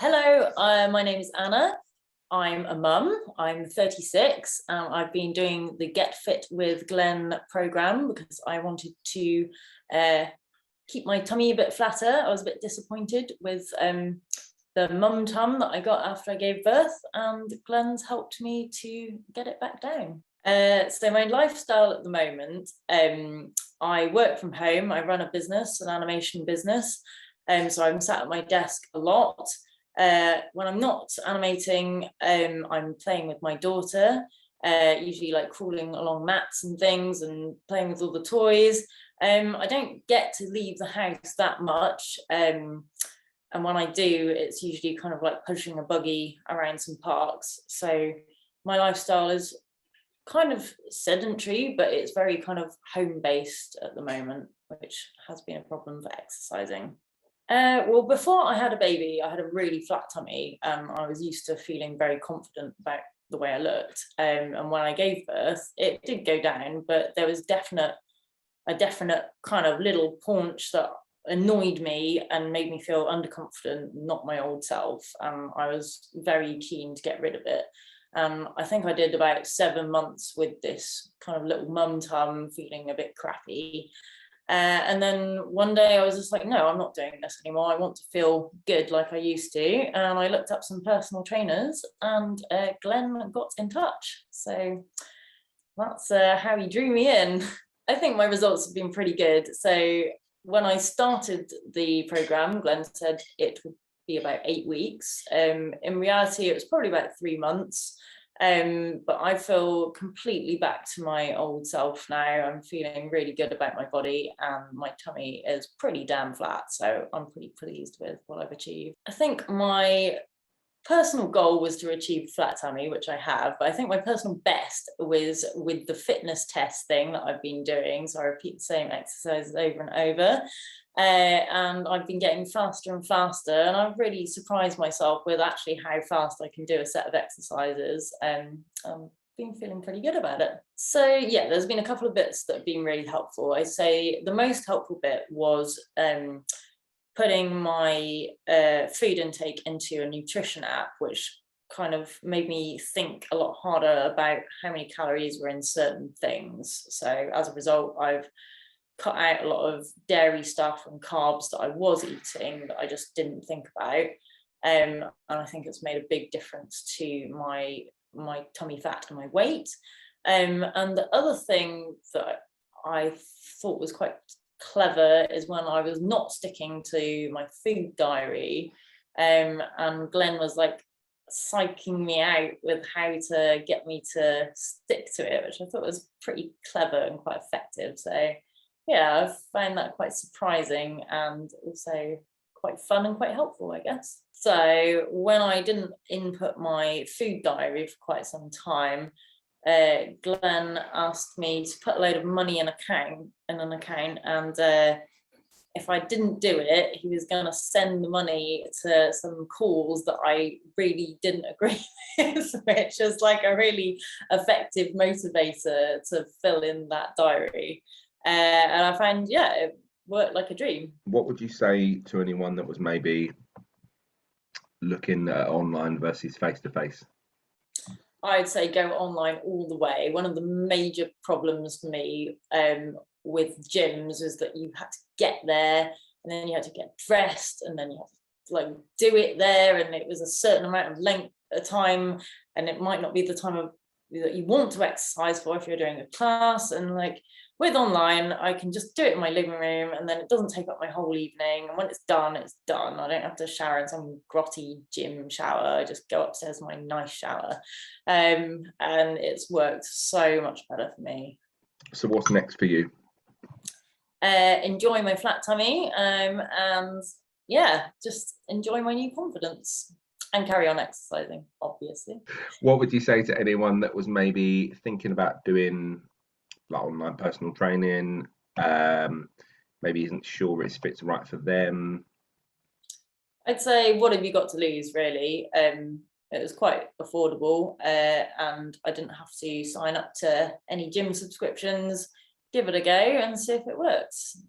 Hello, my name is Anna. I'm a mum. I'm 36. I've been doing the Get Fit with Glenn program because I wanted to keep my tummy a bit flatter. I was a bit disappointed with the mum tum that I got after I gave birth, and Glenn's helped me to get it back down. So my lifestyle at the moment, I work from home. I run a business, an animation business. So I'm sat at my desk a lot. When I'm not animating, I'm playing with my daughter, usually like crawling along mats and things and playing with all the toys. I don't get to leave the house that much. And when I do, it's usually kind of like pushing a buggy around some parks. So my lifestyle is kind of sedentary, but it's very kind of home-based at the moment, which has been a problem for exercising. Well, before I had a baby, I had a really flat tummy. I was used to feeling very confident about the way I looked. And when I gave birth, it did go down, but there was a definite kind of little paunch that annoyed me and made me feel underconfident, not my old self. I was very keen to get rid of it. I think I did about 7 months with this kind of little mum tum, feeling a bit crappy. And then one day I was just like, no, I'm not doing this anymore. I want to feel good like I used to. And I looked up some personal trainers, and Glenn got in touch. So that's how he drew me in. I think my results have been pretty good. So when I started the program, Glenn said it would be about 8 weeks. In reality, it was probably about 3 months. But I feel completely back to my old self now. I'm feeling really good about my body, and my tummy is pretty damn flat. So I'm pretty pleased with what I've achieved. I think my personal goal was to achieve flat tummy, which I have, but I think my personal best was with the fitness test thing that I've been doing. So I repeat the same exercises over and over. And I've been getting faster and faster, and I've really surprised myself with actually how fast I can do a set of exercises. And I've been feeling pretty good about it. So yeah, there's been a couple of bits that have been really helpful. I'd say the most helpful bit was putting my food intake into a nutrition app, which kind of made me think a lot harder about how many calories were in certain things. So as a result, I've cut out a lot of dairy stuff and carbs that I was eating that I just didn't think about. And I think it's made a big difference to my tummy fat and my weight. And the other thing that I thought was quite clever is when I was not sticking to my food diary, and Glenn was like psyching me out with how to get me to stick to it, which I thought was pretty clever and quite effective. So yeah, I found that quite surprising and also quite fun and quite helpful, I guess. So when I didn't input my food diary for quite some time, Glenn asked me to put a load of money in an account, and if I didn't do it, he was going to send the money to some cause that I really didn't agree with, which is like a really effective motivator to fill in that diary. And I found, yeah, it worked like a dream. What would you say to anyone that was maybe looking at online versus face to face? I'd say go online all the way. One of the major problems for me with gyms is that you had to get there, and then you had to get dressed, and then you had to like do it there, and it was a certain amount of length of time, and it might not be the time of that you want to exercise for if you're doing a class. And like with online, I can just do it in my living room, and then it doesn't take up my whole evening, and when it's done, it's done. I don't have to shower in some grotty gym shower. I just go upstairs in my nice shower, and it's worked so much better for me. So what's next for you? Enjoy my flat tummy, and yeah, just enjoy my new confidence and carry on exercising, obviously. What would you say to anyone that was maybe thinking about doing like online personal training, maybe isn't sure if it's right for them? I'd say, what have you got to lose, really? It was quite affordable, and I didn't have to sign up to any gym subscriptions. Give it a go and see if it works.